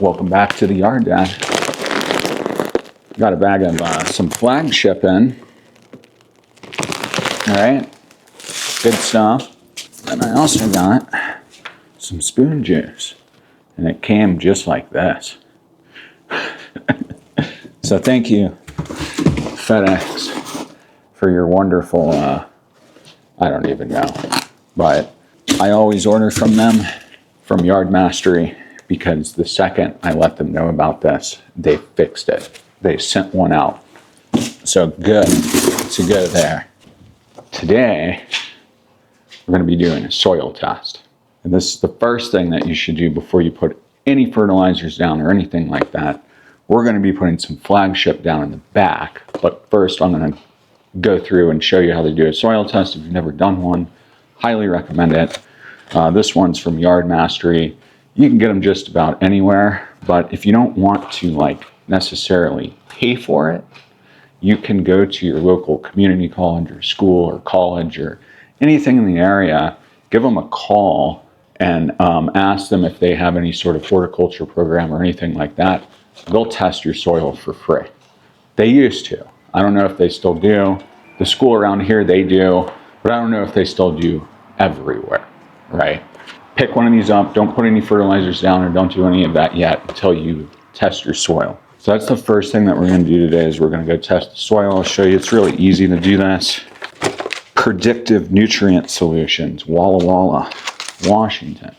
welcome back to the yard, Dad. Got a bag of some Flagship in. All right, good stuff. And I also got some spoon juice, and it came just like this. So thank you, FedEx, for your wonderful, I don't even know, but I always order from them, from Yard Mastery, because the second I let them know about this, they fixed it. They sent one out. So good to go there. Today, we're going to be doing a soil test. And this is the first thing that you should do before you put any fertilizers down or anything like that. We're going to be putting some Flagship down in the back. But first, I'm going to go through and show you how to do a soil test. If you've never done one, highly recommend it. This one's from Yard Mastery. You can get them just about anywhere, but if you don't want to necessarily pay for it, you can go to your local community college or school or college or anything in the area, give them a call and ask them if they have any sort of horticulture program or anything like that. They'll test your soil for free. They used to. I don't know if they still do. The school around here, they do, but I don't know if they still do everywhere, right? Pick one of these up, don't put any fertilizers down or don't do any of that yet until you test your soil. So that's the first thing that we're going to do today is we're going to go test the soil. I'll show you, it's really easy to do this. Predictive Nutrient Solutions, Walla Walla, Washington.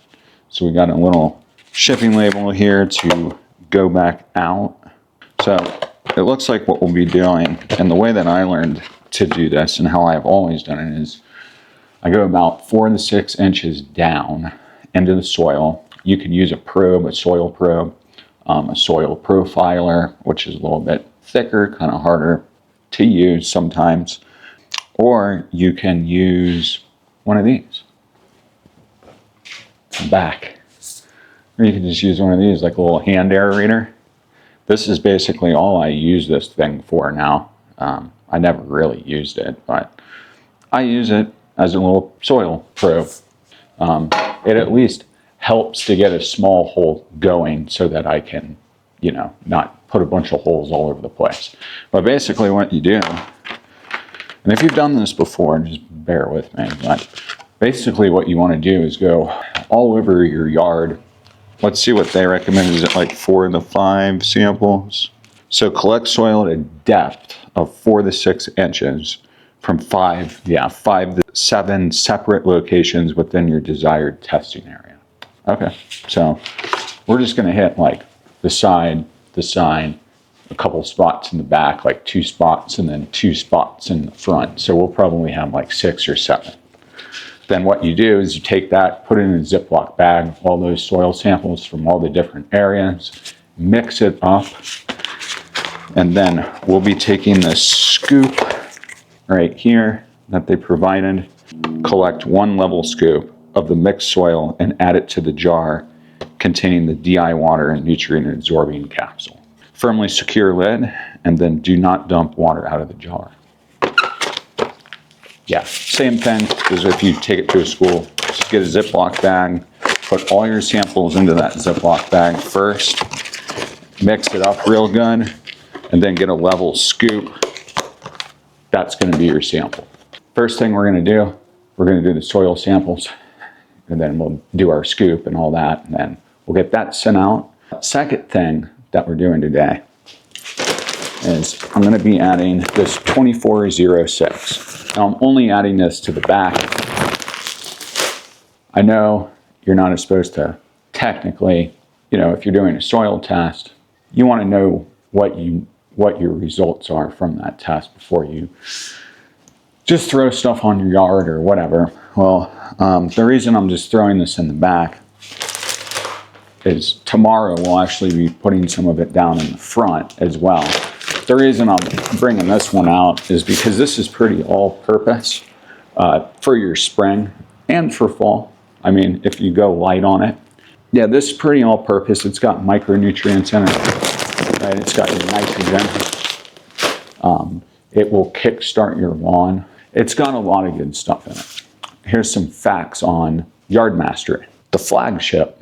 So we got a little shipping label here to go back out. So it looks like what we'll be doing, and the way that I learned to do this and how I've always done it is I go about 4 to 6 inches down into the soil. You can use a probe, a soil probe, a soil profiler, which is a little bit thicker, kind of harder to use sometimes. Or you can use one of these, back. Or you can just use one of these, like a little hand aerator. This is basically all I use this thing for now. I never really used it, but I use it as a little soil probe. It at least helps to get a small hole going so that I can, not put a bunch of holes all over the place. But basically what you do, and if you've done this before, just bear with me, but basically what you want to do is go all over your yard. Let's see what they recommend. Is it like 4 to 5 samples? So collect soil at a depth of 4 to 6 inches from 5 to 7 separate locations within your desired testing area. Okay, so we're just going to hit like the side, a couple spots in the back, like 2 spots, and then 2 spots in the front. So we'll probably have like 6 or 7. Then what you do is you take that, put it in a Ziploc bag, all those soil samples from all the different areas, mix it up, and then we'll be taking this scoop right here that they provided, collect 1 level scoop of the mixed soil and add it to the jar containing the DI water and nutrient absorbing capsule. Firmly secure lid, and then do not dump water out of the jar. Yeah, same thing as if you take it to a school. Just get a Ziploc bag, put all your samples into that Ziploc bag first, mix it up real good, and then get a level scoop. That's going to be your sample. First thing we're going to do, we're going to do the soil samples, and then we'll do our scoop and all that, and then we'll get that sent out. Second thing that we're doing today is I'm going to be adding this 2406. Now I'm only adding this to the back. I know you're not supposed to technically, if you're doing a soil test, you want to know what your results are from that test before you just throw stuff on your yard or whatever. Well, the reason I'm just throwing this in the back is tomorrow we'll actually be putting some of it down in the front as well. The reason I'm bringing this one out is because this is pretty all-purpose for your spring and for fall. I mean, if you go light on it. Yeah, this is pretty all-purpose. It's got micronutrients in it, right? It's got your nitrogen. It will kickstart your lawn. It's got a lot of good stuff in it. Here's some facts on Yard Mastery. The Flagship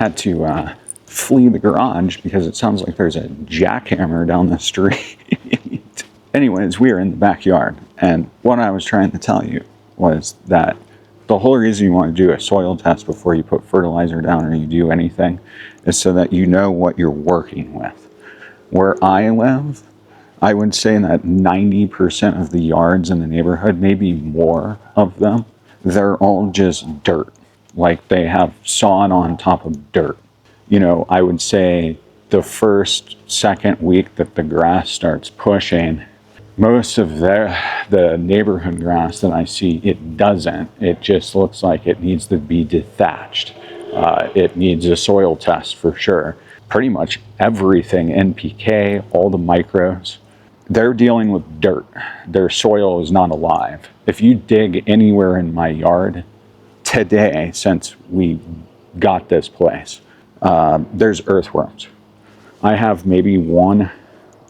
had to flee the garage because it sounds like there's a jackhammer down the street. Anyways, we are in the backyard, and what I was trying to tell you was that the whole reason you want to do a soil test before you put fertilizer down or you do anything is so that you know what you're working with. Where I live, I would say that 90% of the yards in the neighborhood, maybe more of them, they're all just dirt. Like they have sod on top of dirt. You know, I would say the first, second week that the grass starts pushing, most of the neighborhood grass that I see, it doesn't. It just looks like it needs to be dethatched. It needs a soil test for sure. Pretty much everything, NPK, all the micros, they're dealing with dirt. Their soil is not alive. If you dig anywhere in my yard today, since we got this place, there's earthworms. I have maybe 1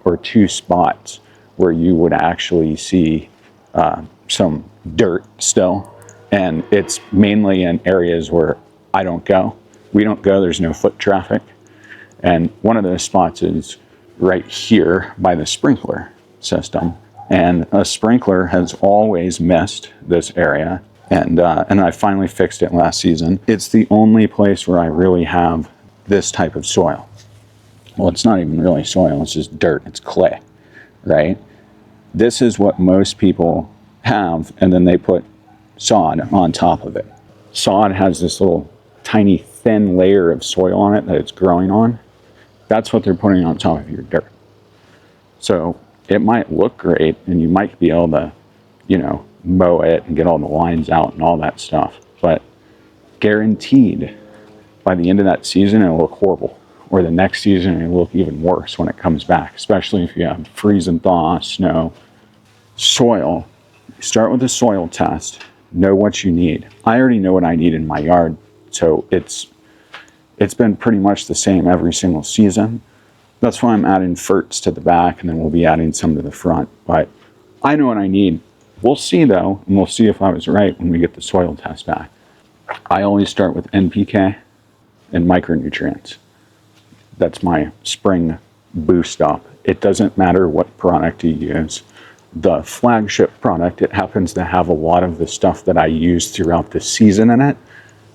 or 2 spots where you would actually see some dirt still, and it's mainly in areas where I don't go. We don't go, there's no foot traffic. And one of those spots is right here by the sprinkler system. And a sprinkler has always missed this area. And I finally fixed it last season. It's the only place where I really have this type of soil. Well, it's not even really soil, it's just dirt, it's clay, right? This is what most people have, and then they put sod on top of it. Sod has this little tiny thin layer of soil on it that it's growing on. That's what they're putting on top of your dirt. So it might look great, and you might be able to, you know, mow it and get all the lines out and all that stuff, but guaranteed by the end of that season it'll look horrible, or the next season it'll look even worse when it comes back, especially if you have freeze and thaw, snow. Soil, start with a soil test, know what you need. I already know what I need in my yard, so it's been pretty much the same every single season. That's why I'm adding ferts to the back, and then we'll be adding some to the front, but I know what I need. We'll see though, and we'll see if I was right when we get the soil test back. I always start with NPK and micronutrients. That's my spring boost up. It doesn't matter what product you use. The flagship product, it happens to have a lot of the stuff that I use throughout the season in it,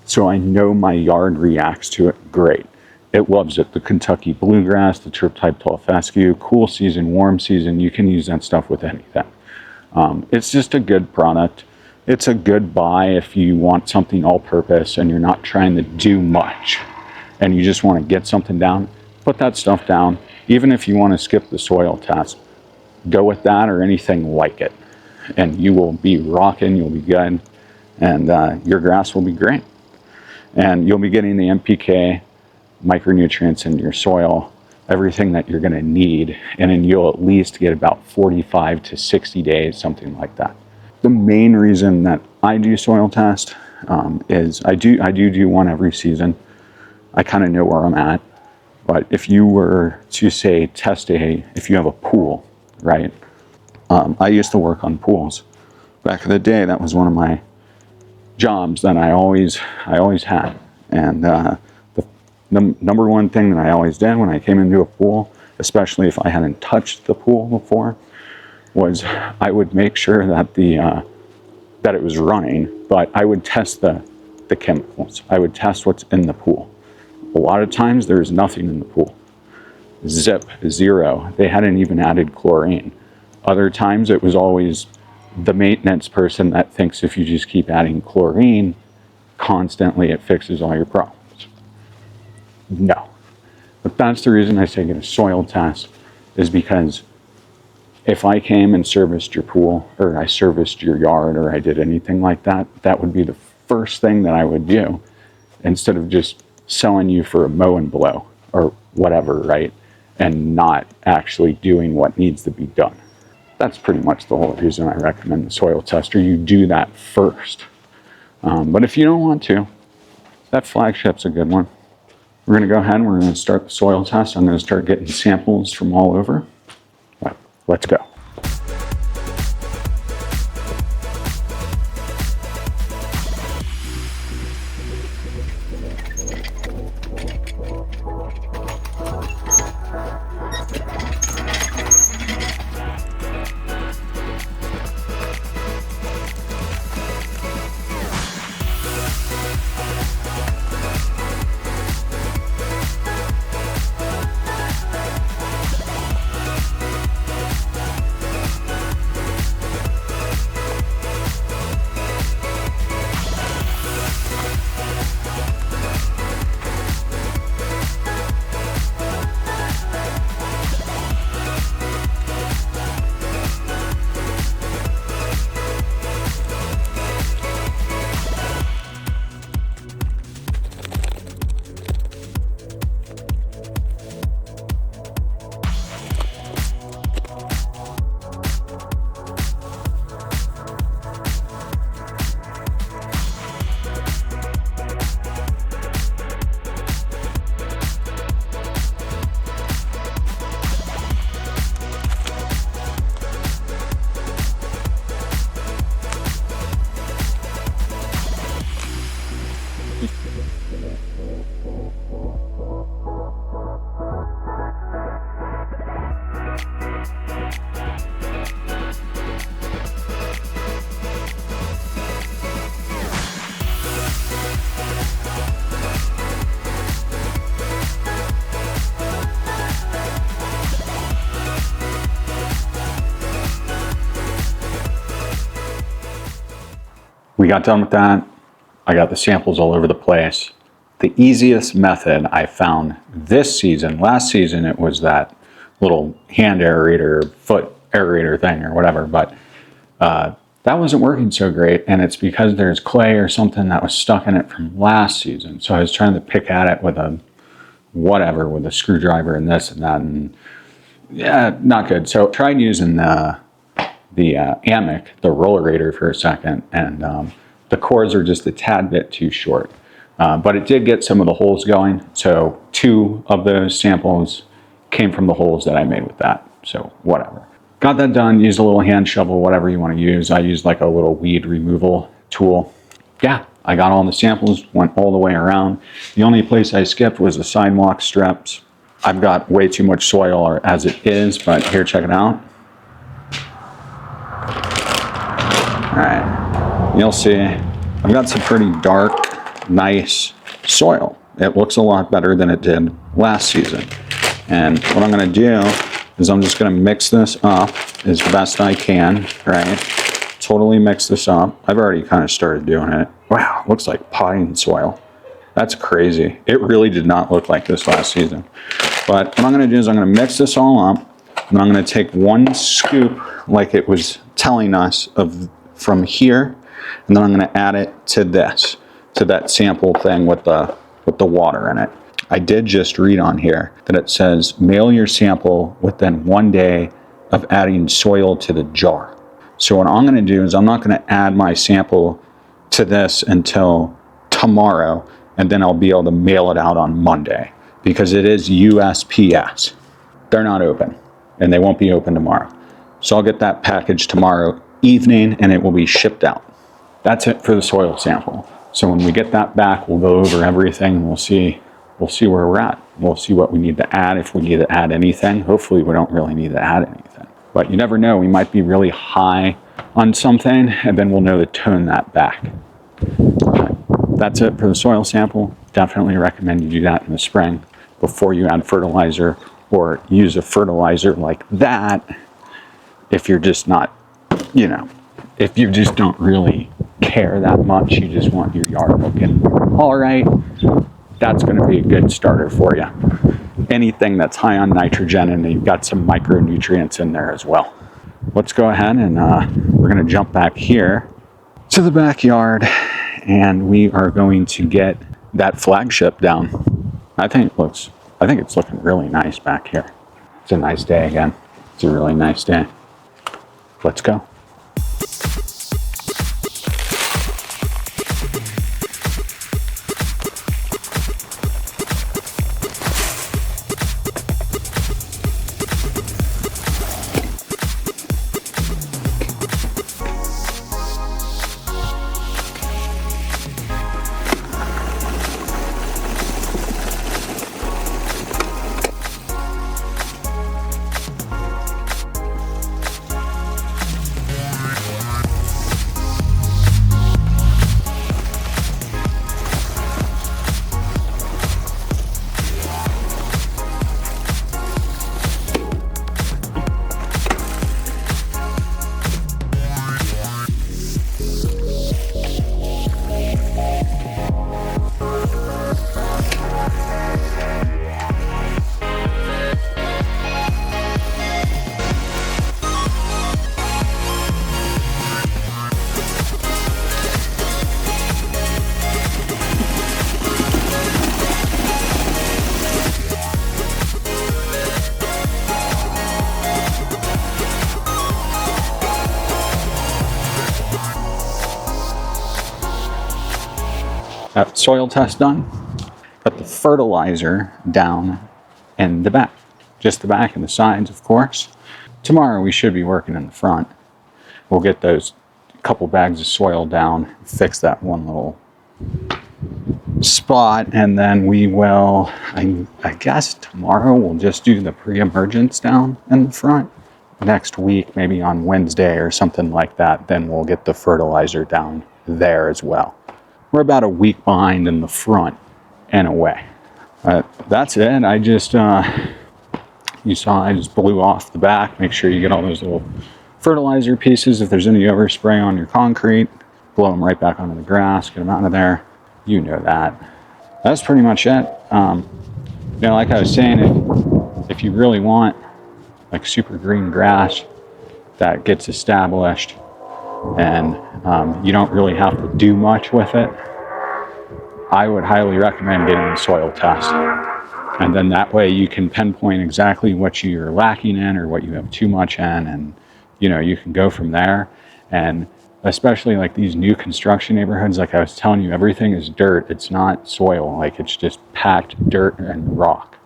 so I know my yard reacts to it great. It loves it. The Kentucky bluegrass, the turpentine fescue, cool season, warm season, you can use that stuff with anything. It's just a good product. It's a good buy if you want something all-purpose and you're not trying to do much and you just want to get something down. Put that stuff down. Even if you want to skip the soil test, go with that or anything like it, and you will be rocking, you'll be good, and your grass will be great. And you'll be getting the NPK, micronutrients in your soil, everything that you're going to need, and then you'll at least get about 45 to 60 days, something like that. The main reason that I do soil test is I do one every season. I kind of know where I'm at, but if you were to say if you have a pool, right? I used to work on pools. Back in the day, that was one of my jobs that I always had. And the number one thing that I always did when I came into a pool, especially if I hadn't touched the pool before, was I would make sure that that it was running, but I would test the chemicals. I would test what's in the pool. A lot of times there's nothing in the pool. Zip, zero. They hadn't even added chlorine. Other times it was always the maintenance person that thinks if you just keep adding chlorine constantly, it fixes all your problems. No. But that's the reason I say get a soil test, is because if I came and serviced your pool, or I serviced your yard, or I did anything like that, that would be the first thing that I would do, instead of just selling you for a mow and blow or whatever, right? And not actually doing what needs to be done. That's pretty much the whole reason I recommend the soil tester. You do that first. But if you don't want to, that flagship's a good one. We're going to go ahead and we're going to start the soil test. I'm going to start getting samples from all over. Let's go. we got done with that. I got the samples all over the place. The easiest method I found this season, last season it was that little hand aerator, foot aerator thing or whatever, but that wasn't working so great, and it's because there's clay or something that was stuck in it from last season. So I was trying to pick at it with a whatever, with a screwdriver and this and that, and yeah, not good. So I tried using the Amic, the rollerator, for a second, and the cores are just a tad bit too short. But it did get some of the holes going. So 2 of those samples came from the holes that I made with that. So whatever. Got that done, used a little hand shovel, whatever you want to use. I used like a little weed removal tool. Yeah, I got all the samples, went all the way around. The only place I skipped was the sidewalk strips. I've got way too much soil as it is, but here, check it out. All right, you'll see I've got some pretty dark, nice soil. It looks a lot better than it did last season. And what I'm gonna do is I'm just gonna mix this up as best I can, right? Totally mix this up. I've already kind of started doing it. Wow, looks like potting soil. That's crazy. It really did not look like this last season. But what I'm gonna do is I'm gonna mix this all up, and I'm gonna take 1 scoop, like it was telling us, from here, and then I'm gonna add it to this, to that sample thing with the water in it. I did just read on here that it says mail your sample within 1 day of adding soil to the jar. So what I'm gonna do is I'm not gonna add my sample to this until tomorrow, and then I'll be able to mail it out on Monday, because it is USPS. They're not open, and they won't be open tomorrow. So I'll get that package tomorrow evening, and it will be shipped out. That's it for the soil sample. So when we get that back, we'll go over everything, and we'll see where we're at. We'll see what we need to add, if we need to add anything. Hopefully we don't really need to add anything. But you never know, we might be really high on something, and then we'll know to tone that back. That's it for the soil sample. Definitely recommend you do that in the spring before you add fertilizer, or use a fertilizer like that if you're just not, if you just don't really care that much, you just want your yard looking all right, that's going to be a good starter for you. Anything that's high on nitrogen, and you've got some micronutrients in there as well. Let's go ahead and we're going to jump back here to the backyard, and we are going to get that flagship down. I think it's looking really nice back here. It's a nice day again. It's a really nice day. Let's go. Got soil test done. Got the fertilizer down in the back. Just the back and the sides, of course. Tomorrow we should be working in the front. We'll get those couple bags of soil down, fix that one little spot, and then we will, I guess tomorrow we'll just do the pre-emergence down in the front. Next week, maybe on Wednesday or something like that, then we'll get the fertilizer down there as well. We're about a week behind in the front, in a way. That's it. I just, you saw I just blew off the back. Make sure you get all those little fertilizer pieces if there's any overspray on your concrete. blow them right back onto the grass, get them out of there. You know that. That's pretty much it. You know, like I was saying, if you really want like super green grass that gets established and you don't really have to do much with it, I would highly recommend getting a soil test. And then that way you can pinpoint exactly what you're lacking in or what you have too much in, and you know, you can go from there. And especially like these new construction neighborhoods, like I was telling you, everything is dirt. It's not soil, like it's just packed dirt and rock.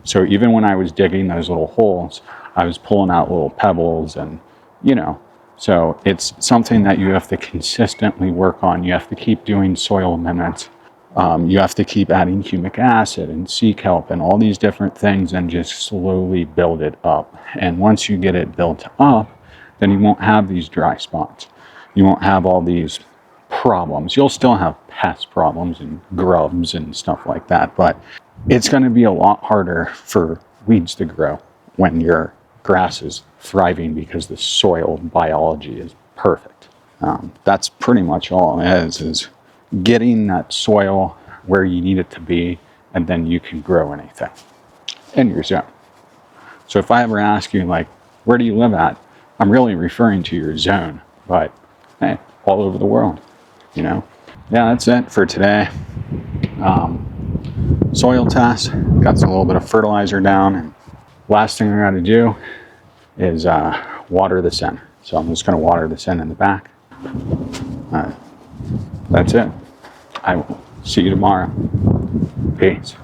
So even when I was digging those little holes, I was pulling out little pebbles, and you know, so it's something that you have to consistently work on. You have to keep doing soil amendments. You have to keep adding humic acid and sea kelp and all these different things, and just slowly build it up. And once you get it built up, then you won't have these dry spots. You won't have all these problems. You'll still have pest problems and grubs and stuff like that, but it's going to be a lot harder for weeds to grow when your grass is thriving because the soil biology is perfect. That's pretty much all it is getting that soil where you need it to be, and then you can grow anything in your zone. So if I ever ask you, like, where do you live at? I'm really referring to your zone, but hey, all over the world, you know? Yeah, that's it for today. Soil test, got a little bit of fertilizer down, and last thing I got to do is water this in. So I'm just going to water this in the back. That's it. I will see you tomorrow. Peace.